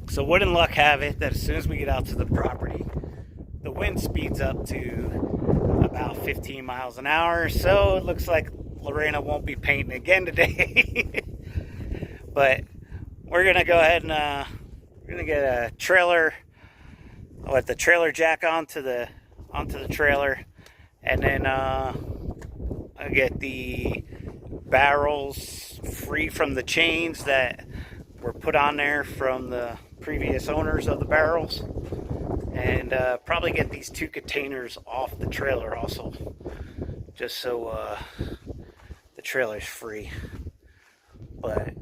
So wouldn't luck have it that as soon as we get out to the property, the wind speeds up to about 15 miles an hour. So it looks like Lorena won't be painting again today. But we're gonna go ahead and we're gonna get a trailer, with the trailer jack onto the trailer, and then I get the barrels free from the chains that were put on there from the previous owners of the barrels, and probably get these 2 containers off the trailer also, just so the trailer's free. But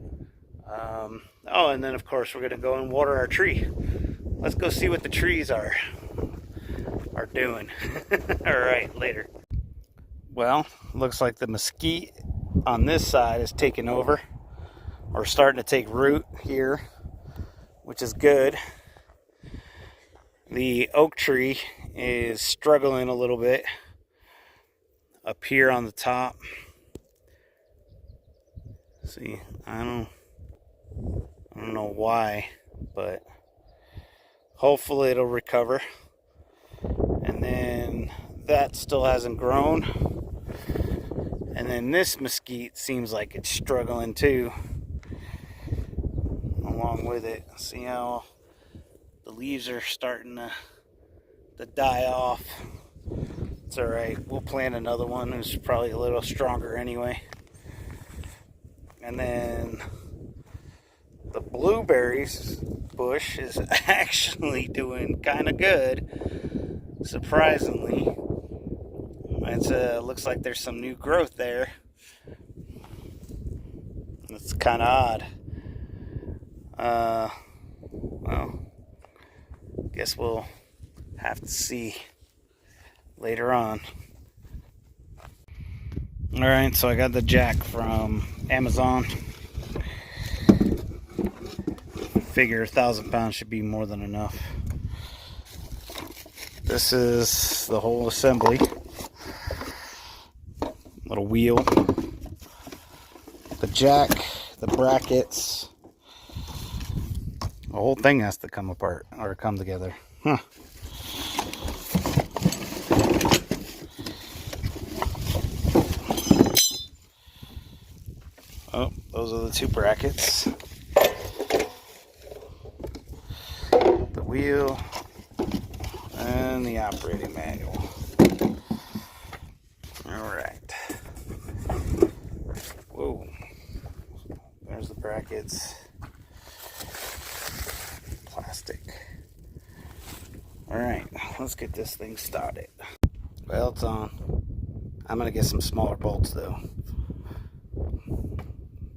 oh, and then of course we're gonna go and water our tree. Let's go see what the trees are doing. All right, later. Well, looks like the mesquite on this side is taking over, or starting to take root here, which is good. The oak tree is struggling a little bit up here on the top. See, I don't know why, but hopefully it'll recover. And then that still hasn't grown. And then this mesquite seems like it's struggling too, along with it. See how the leaves are starting to die off. It's alright, we'll plant another one who's probably a little stronger anyway. And then the blueberries bush is actually doing kind of good, surprisingly. It looks like there's some new growth there. It's kind of odd. Well, guess we'll have to see later on. Alright, so I got the jack from Amazon. Figure 1,000 pounds should be more than enough. This is the whole assembly. Little wheel. The jack, the brackets. The whole thing has to come apart or come together. Huh. Oh, those are the 2 brackets. The wheel and the operating manual. Alright. Whoa. There's the brackets. Plastic. Alright, let's get this thing started. Well, it's on. I'm gonna get some smaller bolts though.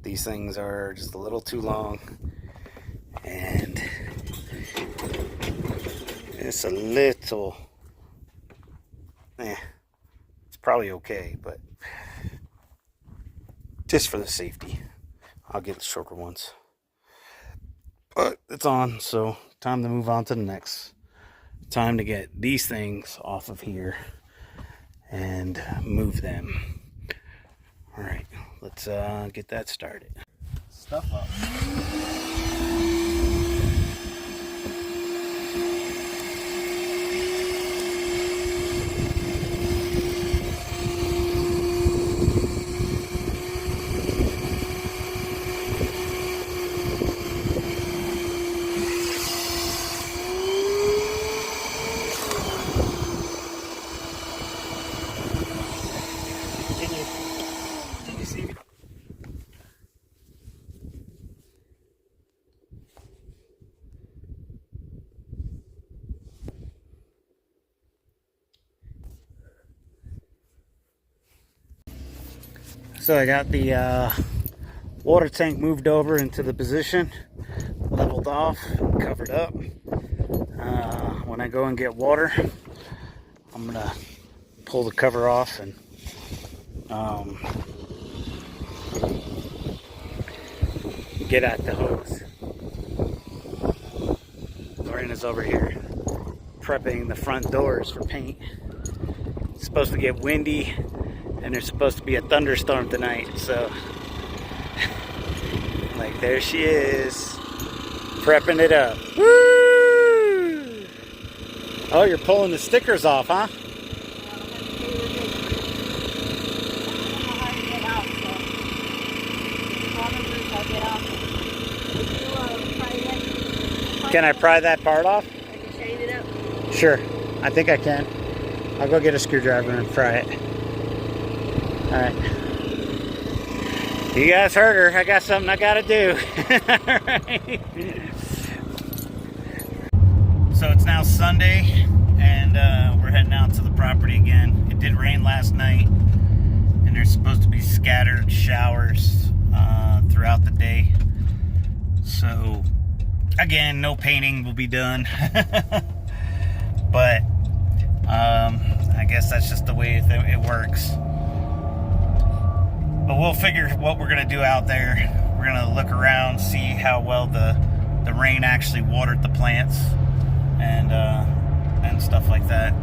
These things are just a little too long, and it's a little, it's probably okay, but just for the safety, I'll get the shorter ones. But it's on, so time to move on to the next. Time to get these things off of here and move them. All right, let's get that started. Stuff up. Can you see me? So I got the water tank moved over into the position, leveled off, covered up. When I go and get water, I'm gonna pull the cover off and get at the hose. Lorena's over here prepping the front doors for paint. It's supposed to get windy, and there's supposed to be a thunderstorm tonight, so like there she is Prepping it up. Woo! Oh, you're pulling the stickers off, huh? Can I pry that part off? Sure, I think I can. I'll go get a screwdriver and pry it. Alright. You guys heard her. I got something I gotta do. So it's now Sunday, and we're heading out to the property again. It did rain last night, and there's supposed to be scattered showers throughout the day. So, again, no painting will be done. But I guess that's just the way it works. But we'll figure what we're going to do out there. We're going to look around, see how well the rain actually watered the plants and stuff like that.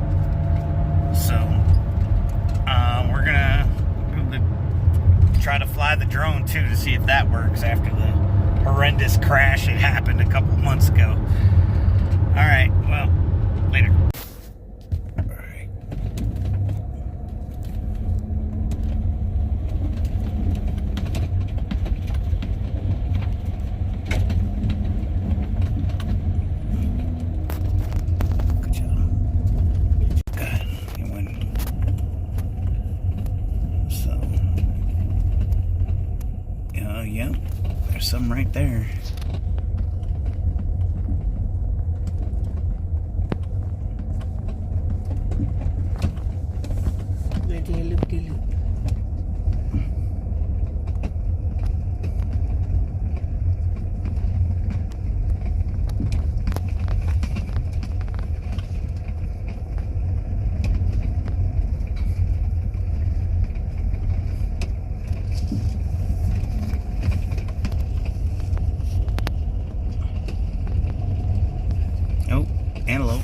So we're going to try to fly the drone too to see if that works after the horrendous crash that happened a couple months ago. All right, well, later. Yep, there's some right there. Antelope.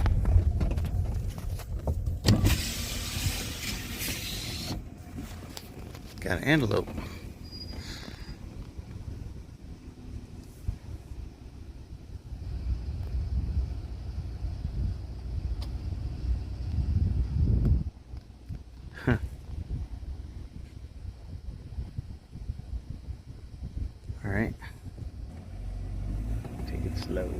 Got an antelope. Huh. All right. Take it slow.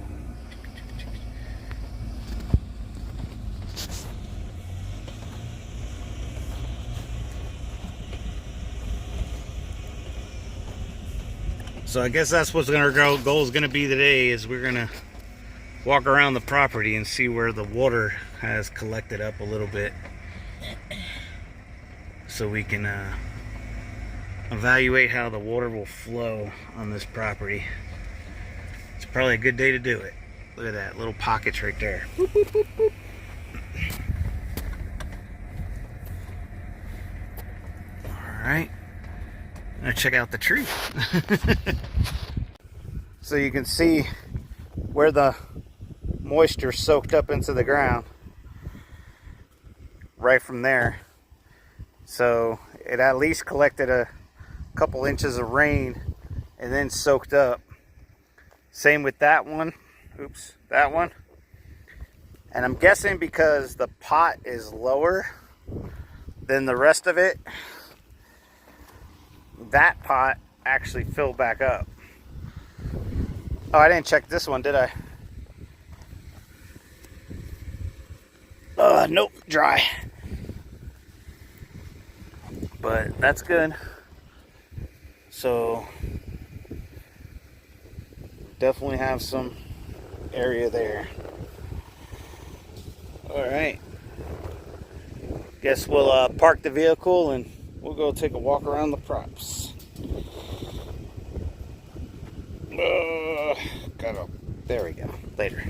So I guess that's what's our goal is going to be today, is we're going to walk around the property and see where the water has collected up a little bit, so we can evaluate how the water will flow on this property. It's probably a good day to do it. Look at that, little pockets right there. Boop, boop, boop, boop. All right. I'm gonna check out the tree. So you can see where the moisture soaked up into the ground right from there. So it at least collected a couple inches of rain and then soaked up. Same with that one. Oops, that one. And I'm guessing because the pot is lower than the rest of it, that pot actually filled back up. Oh, I didn't check this one, did I? Nope, dry. But that's good. So definitely have some area there. All right. Guess we'll park the vehicle and we'll go take a walk around the props. There we go. Later.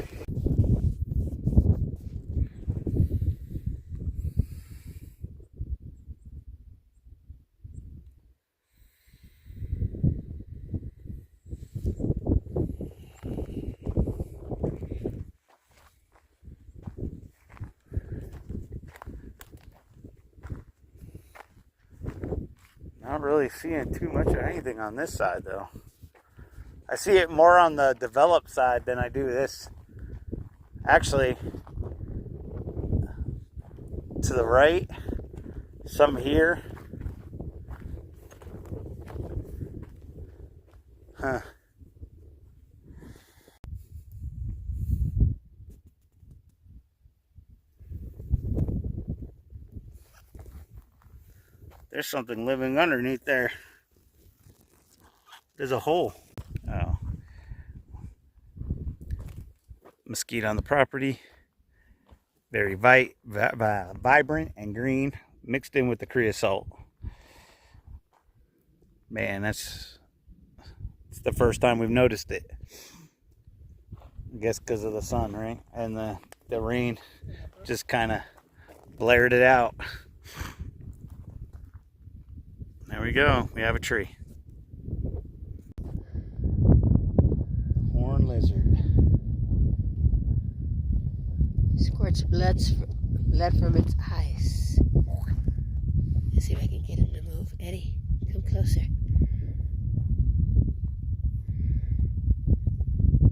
Not really seeing too much of anything on this side though. I see it more on the developed side than I do this. Actually, to the right, some here. Huh. There's something living underneath there. There's a hole. Oh. Mesquite on the property. Very vibrant and green, mixed in with the creosote. Man, it's the first time we've noticed it. I guess because of the sun, right? And the rain just kind of blared it out. There we go. We have a tree. Horned lizard. Squirts blood from its eyes. Let's see if I can get him to move. Eddie, come closer.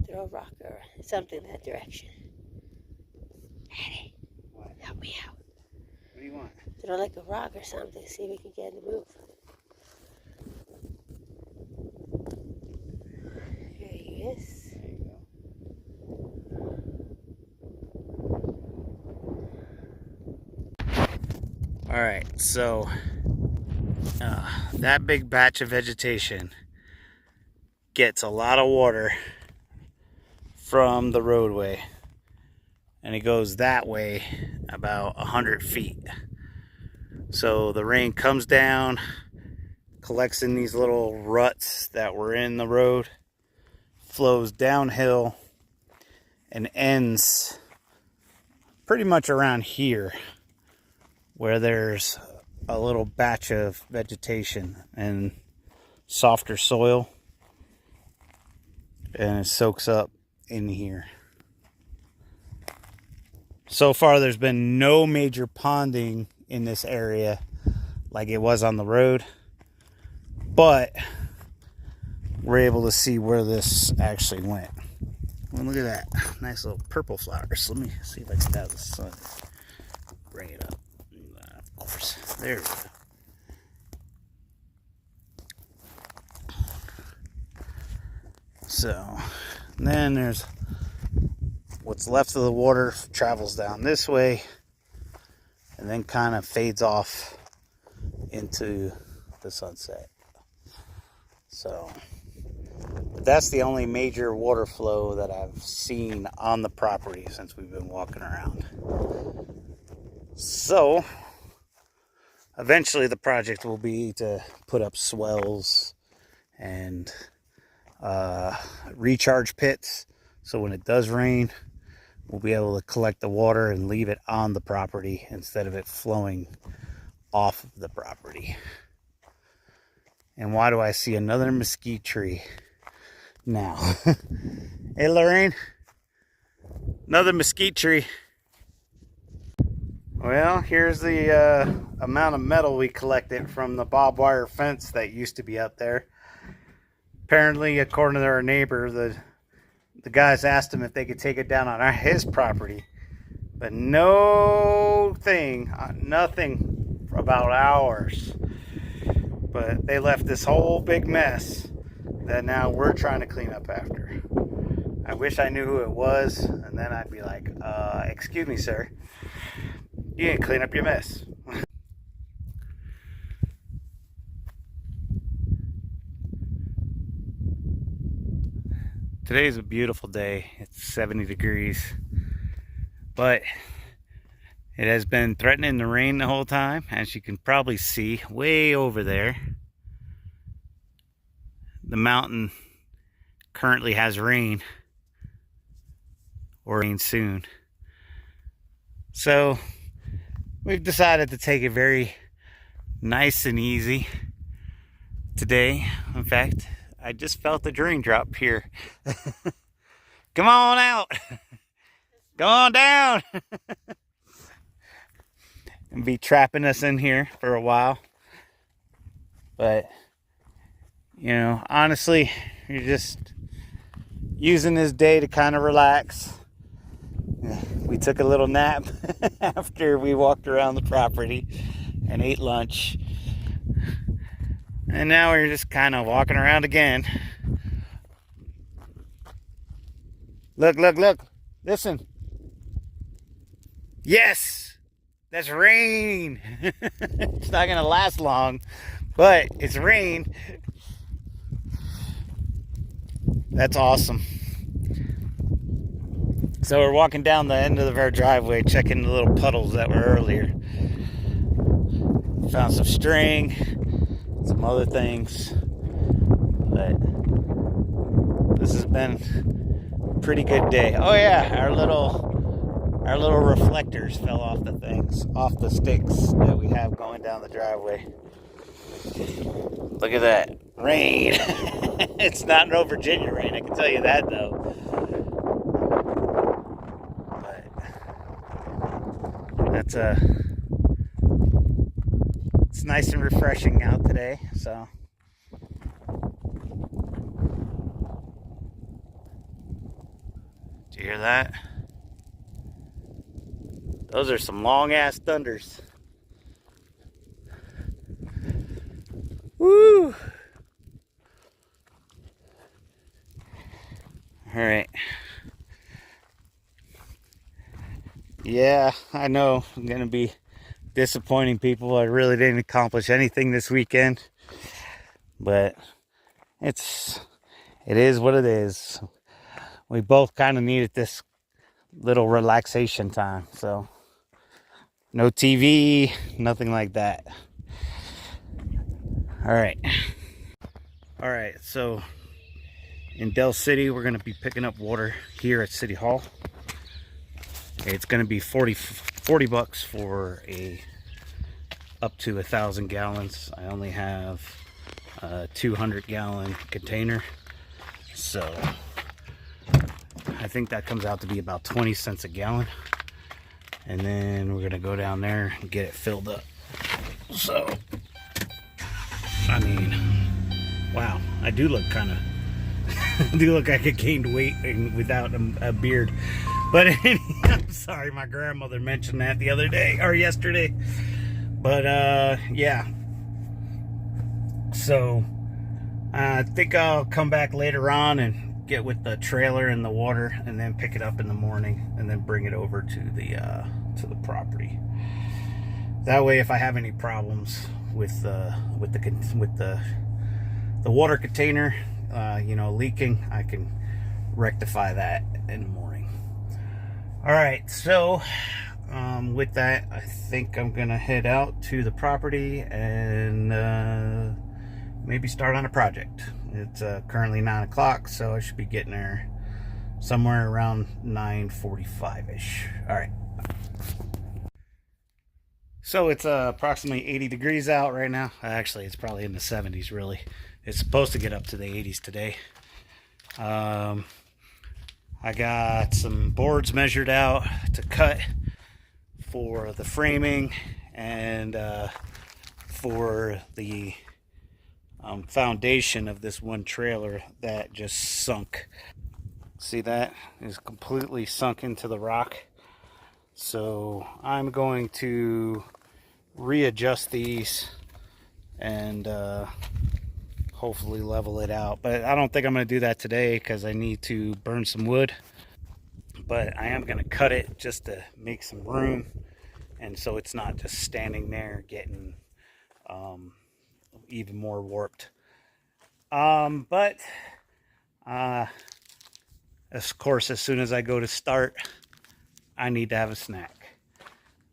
Throw a rock or something in that direction. Eddie, What? help me out. What do you want? Throw like a rock or something. See if we can get him to move. There he is. There you go. All right, so that big batch of vegetation gets a lot of water from the roadway, and it goes that way about 100 feet. So the rain comes down, collects in these little ruts that were in the road, flows downhill, and ends pretty much around here, where there's a little batch of vegetation and softer soil, and it soaks up in here. So far there's been no major ponding in this area like it was on the road, but we're able to see where this actually went. Well, look at that nice little purple flowers. Let me see if I can have the sun bring it up. Of course, there we go. So then there's what's left of the water travels down this way and then kind of fades off into the sunset. So, but that's the only major water flow that I've seen on the property since we've been walking around. So eventually the project will be to put up swells and recharge pits, so when it does rain, we'll be able to collect the water and leave it on the property instead of it flowing off of the property. And why do I see another mesquite tree now? Hey Lorraine, another mesquite tree. Well, here's the amount of metal we collected from the barbed wire fence that used to be up there. Apparently, according to our neighbor, the guys asked him if they could take it down on his property, but nothing about ours. But they left this whole big mess that now we're trying to clean up after. I wish I knew who it was, and then I'd be like, excuse me, sir, you didn't clean up your mess. Today's a beautiful day. It's 70 degrees, but it has been threatening to rain the whole time, as you can probably see way over there. The mountain currently has rain, or rain soon. So we've decided to take it very nice and easy today. In fact, I just felt the drain drop here. Come on out. Go on down. And be trapping us in here for a while. But, you know, honestly, you're just using this day to kind of relax. We took a little nap after we walked around the property and ate lunch. And now we're just kind of walking around again. Look, look, look. Listen. Yes! That's rain! It's not going to last long, but it's rain. That's awesome. So we're walking down the end of our driveway, checking the little puddles that were earlier. Found some string, some other things, but this has been a pretty good day. Oh yeah, our little reflectors fell off the sticks that we have going down the driveway. Look at that rain. It's not no Virginia rain, I can tell you that though. But that's it's nice and refreshing out today, so. Did you hear that? Those are some long ass thunders. Woo! Alright. Yeah, I know I'm gonna be disappointing people. I really didn't accomplish anything this weekend. But it is what it is. We both kind of needed this little relaxation time, so no TV, nothing like that. All right, so in Del City we're going to be picking up water here at City Hall. It's going to be 40 bucks for up to 1,000 gallons. I only have a 200-gallon container, so I think that comes out to be about 20 cents a gallon. And then we're gonna go down there and get it filled up. So, I mean, wow, I do look kind of, I do look like I gained weight without a beard. But I'm sorry, my grandmother mentioned that the other day, or yesterday. But yeah. So, I think I'll come back later on and get with the trailer and the water, and then pick it up in the morning, and then bring it over to the property. That way, if I have any problems with the water container, you know, leaking, I can rectify that in the morning. All right, so with that, I think I'm gonna head out to the property and maybe start on a project. It's currently 9 o'clock, so I should be getting there somewhere around 9:45-ish. All right. So it's approximately 80 degrees out right now. Actually, it's probably in the 70s, really. It's supposed to get up to the 80s today. I got some boards measured out to cut for the framing and for the foundation of this one trailer that just sunk. See that? It's completely sunk into the rock. So I'm going to readjust these and hopefully level it out. But I don't think I'm going to do that today because I need to burn some wood. But I am going to cut it just to make some room, and so it's not just standing there getting even more warped. But of course, as soon as I go to start, I need to have a snack.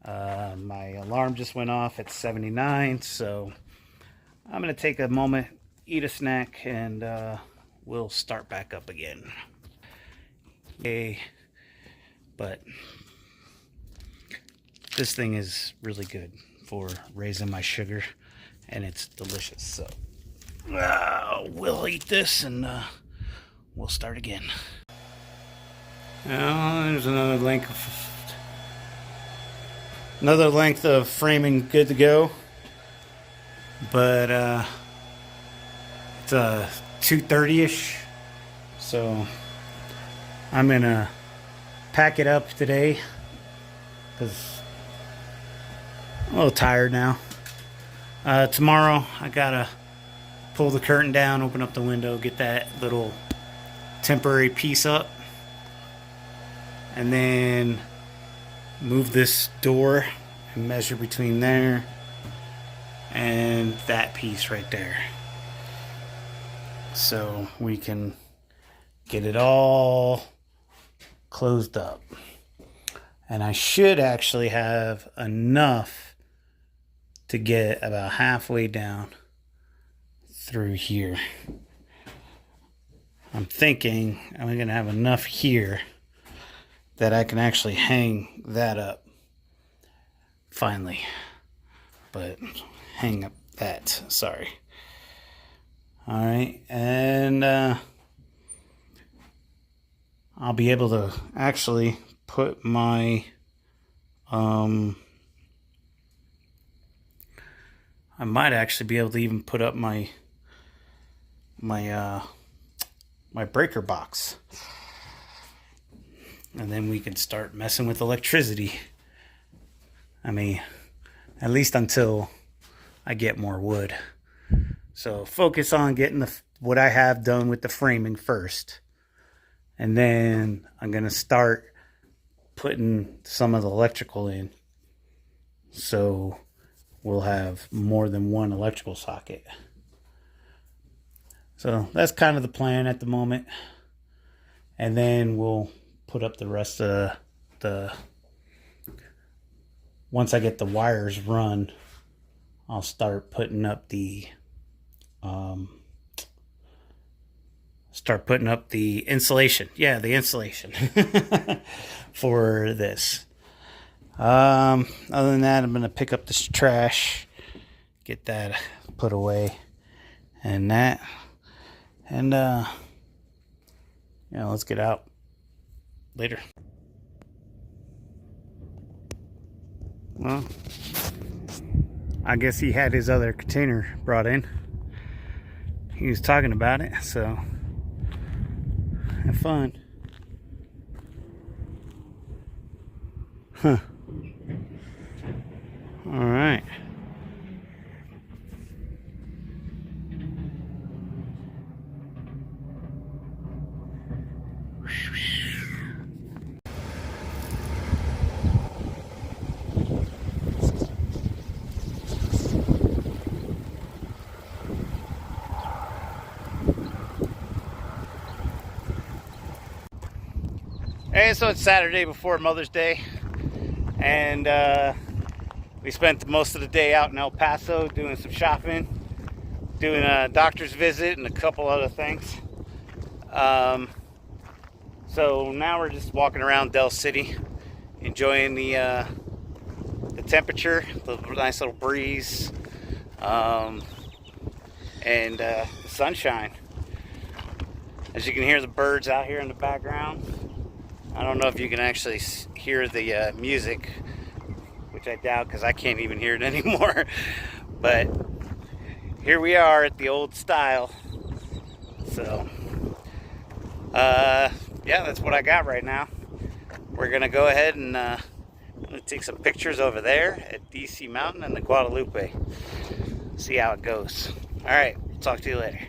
My alarm just went off at 79, so I'm going to take a moment, eat a snack, and we'll start back up again. Okay, but this thing is really good for raising my sugar, and it's delicious. So we'll eat this and we'll start again. Now there's another length of framing good to go, but it's 230-ish, so I'm gonna pack it up today because I'm a little tired now. Tomorrow I gotta pull the curtain down, open up the window, get that little temporary piece up, and then move this door and measure between there and that piece right there, so we can get it all closed up. And I should actually have enough to get about halfway down through here. I'm thinking I'm gonna have enough here that I can actually hang that up finally. But hang up that, sorry. All right, and I'll be able to actually put my I might actually be able to even put up my breaker box, and then we can start messing with electricity. I mean, at least until I get more wood. So focus on getting what I have done with the framing first, and then I'm gonna start putting some of the electrical in, so we'll have more than one electrical socket. So that's kind of the plan at the moment. And then we'll put up the rest of once I get the wires run, I'll start putting up the insulation. Yeah, the insulation for this. Other than that, I'm gonna pick up this trash, get that put away, and that, and let's get out later. Well, I guess he had his other container brought in. He was talking about it, so have fun. Huh. All right. Hey, so it's Saturday before Mother's Day, and we spent most of the day out in El Paso doing some shopping, doing a doctor's visit and a couple other things. So now we're just walking around Del City, enjoying the temperature, the nice little breeze, and the sunshine. As you can hear the birds out here in the background. I don't know if you can actually hear the music, which I doubt because I can't even hear it anymore. But here we are at the old style. So, yeah, that's what I got right now. We're going to go ahead and take some pictures over there at DC Mountain and the Guadalupe. See how it goes. All right, talk to you later.